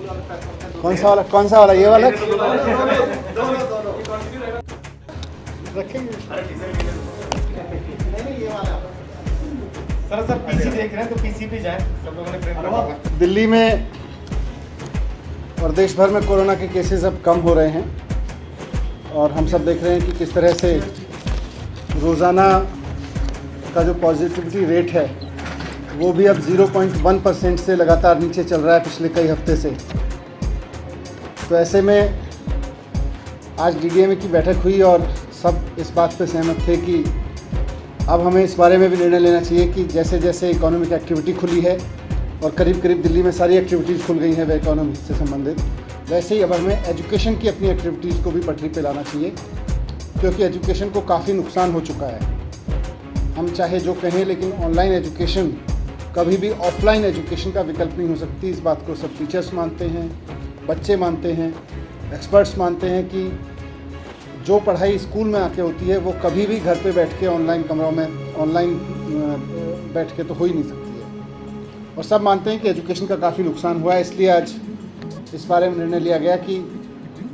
कौन सा वाला ये वाला रखेंगे? सर सब पीसी देख रहे हैं तो पीसी पे जाएं, सब लोगों ने प्रेम करा। दिल्ली में और देश भर में कोरोना के केसेस अब कम हो रहे हैं और हम सब देख रहे हैं कि किस तरह से रोज़ाना का जो पॉजिटिविटी रेट है वो भी अब 0.1% से लगातार नीचे चल रहा है पिछले कई हफ्ते से। तो ऐसे में आज डीडीएमए की बैठक हुई और सब इस बात पर सहमत थे कि अब हमें इस बारे में भी निर्णय लेना चाहिए कि जैसे जैसे इकोनॉमिक एक्टिविटी खुली है और करीब करीब दिल्ली में सारी एक्टिविटीज़ खुल गई हैं वे इकोनॉमी से संबंधित, वैसे ही अब हमें एजुकेशन की अपनी एक्टिविटीज़ को भी पटरी पे लाना चाहिए, क्योंकि एजुकेशन को काफ़ी नुकसान हो चुका है। हम चाहे जो कहें, लेकिन ऑनलाइन एजुकेशन कभी भी ऑफलाइन एजुकेशन का विकल्प नहीं हो सकती। इस बात को सब टीचर्स मानते हैं, बच्चे मानते हैं, एक्सपर्ट्स मानते हैं कि जो पढ़ाई स्कूल में आके होती है वो कभी भी घर पे बैठ के ऑनलाइन कमरों में ऑनलाइन बैठ के तो हो ही नहीं सकती है। और सब मानते हैं कि एजुकेशन का काफ़ी नुकसान हुआ है। इसलिए आज इस बारे में निर्णय लिया गया कि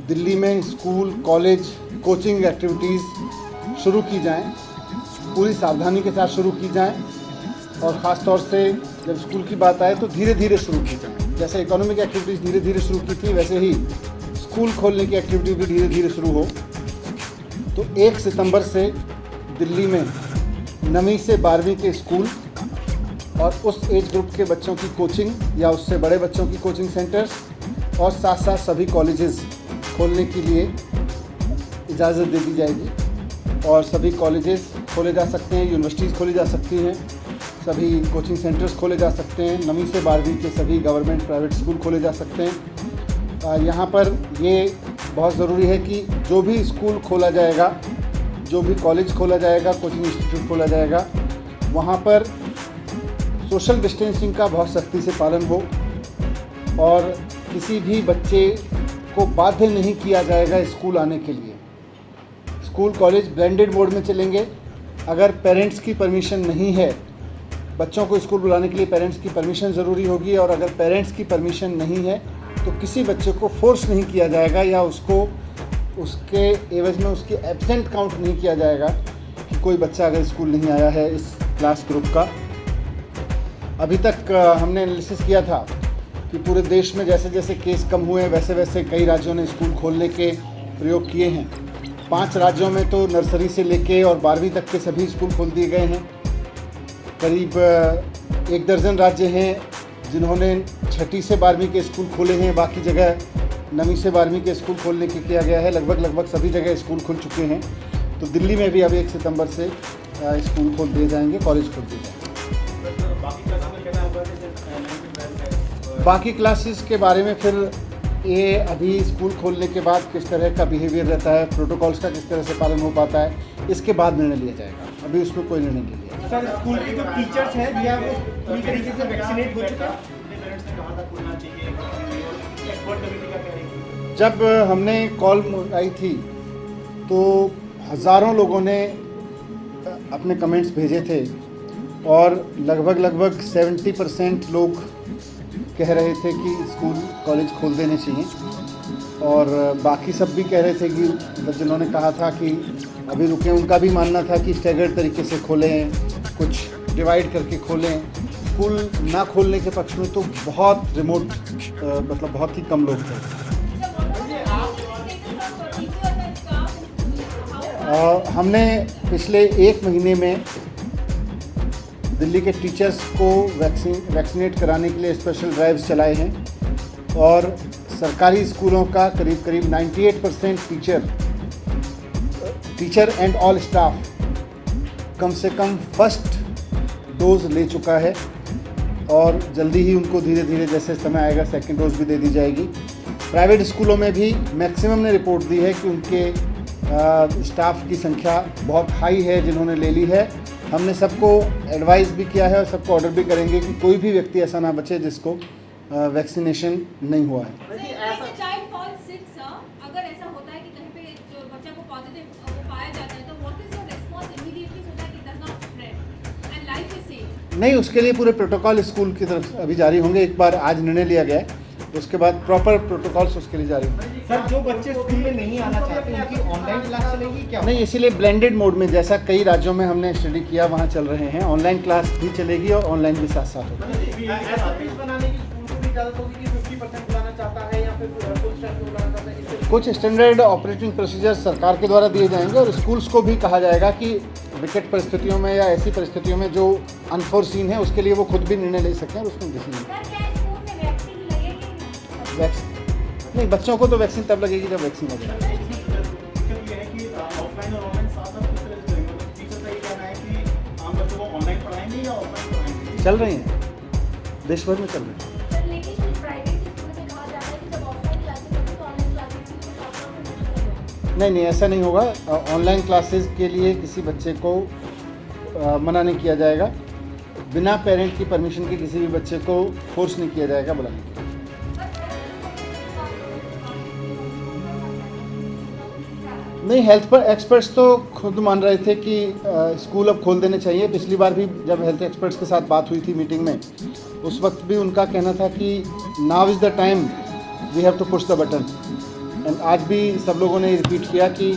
दिल्ली में स्कूल, कॉलेज, कोचिंग एक्टिविटीज़ शुरू की जाएं, पूरी सावधानी के साथ शुरू की जाएं और ख़ास तौर से जब स्कूल की बात आए तो धीरे धीरे शुरू की जाए। जैसे इकोनॉमिक एक्टिविटीज़ धीरे धीरे शुरू की थी, वैसे ही स्कूल खोलने की एक्टिविटी भी धीरे धीरे शुरू हो। तो 1 सितंबर से दिल्ली में 9वीं से 12वीं के स्कूल और उस एज ग्रुप के बच्चों की कोचिंग या उससे बड़े बच्चों की कोचिंग सेंटर्स और साथ साथ सभी कॉलेजेस खोलने के लिए इजाज़त दे दी जाएगी और सभी कॉलेजेस खोले जा सकते हैं, यूनिवर्सिटीज़ खोली जा सकती हैं, सभी कोचिंग सेंटर्स खोले जा सकते हैं, 9वीं से 12वीं के सभी गवर्नमेंट प्राइवेट स्कूल खोले जा सकते हैं। यहाँ पर ये बहुत ज़रूरी है कि जो भी स्कूल खोला जाएगा, जो भी कॉलेज खोला जाएगा, कोचिंग इंस्टीट्यूट खोला जाएगा, वहाँ पर सोशल डिस्टेंसिंग का बहुत सख्ती से पालन हो और किसी भी बच्चे को बाध्य नहीं किया जाएगा स्कूल आने के लिए। स्कूल कॉलेज ब्लेंडेड मोड में चलेंगे। अगर पेरेंट्स की परमिशन नहीं है, बच्चों को स्कूल बुलाने के लिए पेरेंट्स की परमिशन ज़रूरी होगी और अगर पेरेंट्स की परमिशन नहीं है तो किसी बच्चे को फोर्स नहीं किया जाएगा या उसको उसके एवज में उसकी एब्सेंट काउंट नहीं किया जाएगा कि कोई बच्चा अगर स्कूल नहीं आया है इस क्लास ग्रुप का। अभी तक हमने एनालिसिस किया था कि पूरे देश में जैसे जैसे केस कम हुए वैसे वैसे कई राज्यों ने स्कूल खोलने के प्रयोग किए हैं। 5 राज्यों में तो नर्सरी से लेके और 12वीं तक के सभी स्कूल खोल दिए गए हैं। करीब 1 दर्जन राज्य हैं जिन्होंने 6ठी से 12वीं के स्कूल खोले हैं। बाकी जगह 9वीं से 12वीं के स्कूल खोलने के किया गया है। लगभग सभी जगह स्कूल खुल चुके हैं। तो दिल्ली में भी अब 1 सितंबर से स्कूल खोल दिए जाएंगे, कॉलेज खोल दिए जाएंगे। बाकी क्लासेस के बारे में फिर ये अभी स्कूल खोलने के बाद किस तरह का बिहेवियर रहता है, प्रोटोकॉल्स का किस तरह से पालन हो पाता है, इसके बाद निर्णय लिया जाएगा। अभी उसमें कोई निर्णय नहीं लिया। सर स्कूल के जो टीचर्स हैं भैया वो पूरी तरीके से वैक्सीनेट हो चुके हैं। जब हमने कॉल आई थी तो हज़ारों लोगों ने अपने कमेंट्स भेजे थे और लगभग 70% लोग कह रहे थे कि स्कूल कॉलेज खोल देने चाहिए और बाकी सब भी कह रहे थे कि मतलब जिन्होंने कहा था कि अभी रुकें, उनका भी मानना था कि स्टैगर्ड तरीके से खोलें, कुछ डिवाइड करके खोलें। स्कूल ना खोलने के पक्ष में तो बहुत रिमोट मतलब बहुत ही कम लोग थे। हमने पिछले 1 महीने में दिल्ली के टीचर्स को वैक्सीनेट कराने के लिए स्पेशल ड्राइव्स चलाए हैं और सरकारी स्कूलों का करीब 98% टीचर एंड ऑल स्टाफ कम से कम फर्स्ट डोज ले चुका है और जल्दी ही उनको धीरे धीरे जैसे समय आएगा सेकंड डोज भी दे दी जाएगी। प्राइवेट स्कूलों में भी मैक्सिमम ने रिपोर्ट दी है कि उनके स्टाफ की संख्या बहुत हाई है जिन्होंने ले ली है। हमने सबको एडवाइस भी किया है और सबको ऑर्डर भी करेंगे कि कोई भी व्यक्ति ऐसा ना बचे जिसको वैक्सीनेशन नहीं हुआ है। अगर ऐसा होता है कि कहीं पे जो बच्चा को पॉजिटिव पाया जाता है तो what is your response immediately so that it does not spread life is safe? नहीं, उसके लिए पूरे प्रोटोकॉल स्कूल की तरफ अभी जारी होंगे। एक बार आज निर्णय लिया गया है उसके बाद प्रॉपर प्रोटोकॉल्स उसके लिए जारी होंगे। सर जो बच्चे स्कूल में नहीं आना चाहते उनकी ऑनलाइन क्लास चलेगी क्या? नहीं, इसीलिए ब्लेंडेड मोड में, जैसा कई राज्यों में हमने स्टडी किया वहाँ चल रहे हैं, ऑनलाइन क्लास भी चलेगी और ऑनलाइन भी साथ साथ होगी। ऐसा फीस बनाने की स्कूल को भी इजाजत होगी कि 50% बुलाना चाहता है या फिर फुल स्टैंड बुलाना चाहता है? इससे कुछ स्टैंडर्ड ऑपरेटिंग प्रोसीजर सरकार के द्वारा दिए जाएंगे और स्कूल्स को भी कहा जाएगा कि विकट परिस्थितियों में या ऐसी परिस्थितियों में जो अनफोर्सीन है उसके लिए वो खुद भी निर्णय ले सकते हैं और उसमें डिसीजन। सर क्या स्कूल में वैक्सीन लगेगी? वैक्सीन नहीं, बच्चों को तो वैक्सीन तब लगेगी जब वैक्सीन लगेगी। दिक्कत ये है कि ऑफलाइन और ऑनलाइन साथ साथ किस तरह से करेंगे? मतलब टीचर का ये कहना है कि आम बच्चों को ऑनलाइन पढ़ाएंगे या ऑफलाइन पढ़ाएंगे? चल रही हैं, देश भर में चल रही हैं। सर लेकिन कुछ प्राइवेट स्कूल में कहा जाता है कि जब ऑफलाइन क्लासेस होगी तो ऑनलाइन क्लासेस के साथ साथ नहीं नहीं, ऐसा नहीं होगा। ऑनलाइन क्लासेस के लिए किसी बच्चे को मना नहीं किया जाएगा। बिना पेरेंट की परमिशन के किसी भी बच्चे को फोर्स नहीं किया जाएगा बुलाने के लिए। नहीं, हेल्थ पर एक्सपर्ट्स तो खुद मान रहे थे कि स्कूल अब खोल देने चाहिए। पिछली बार भी जब हेल्थ एक्सपर्ट्स के साथ बात हुई थी मीटिंग में, उस वक्त भी उनका कहना था कि now is the time we have to push the button. And आज भी सब लोगों ने रिपीट किया कि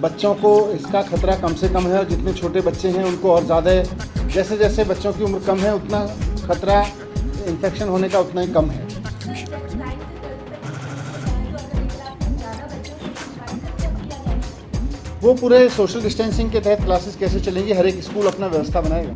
बच्चों को इसका खतरा कम से कम है और जितने छोटे बच्चे हैं उनको और ज़्यादा है। जैसे जैसे बच्चों की उम्र कम है उतना खतरा इन्फेक्शन होने का उतना ही कम है। वो पूरे सोशल डिस्टेंसिंग के तहत क्लासेस कैसे चलेंगी, हर एक स्कूल अपना व्यवस्था बनाएगा।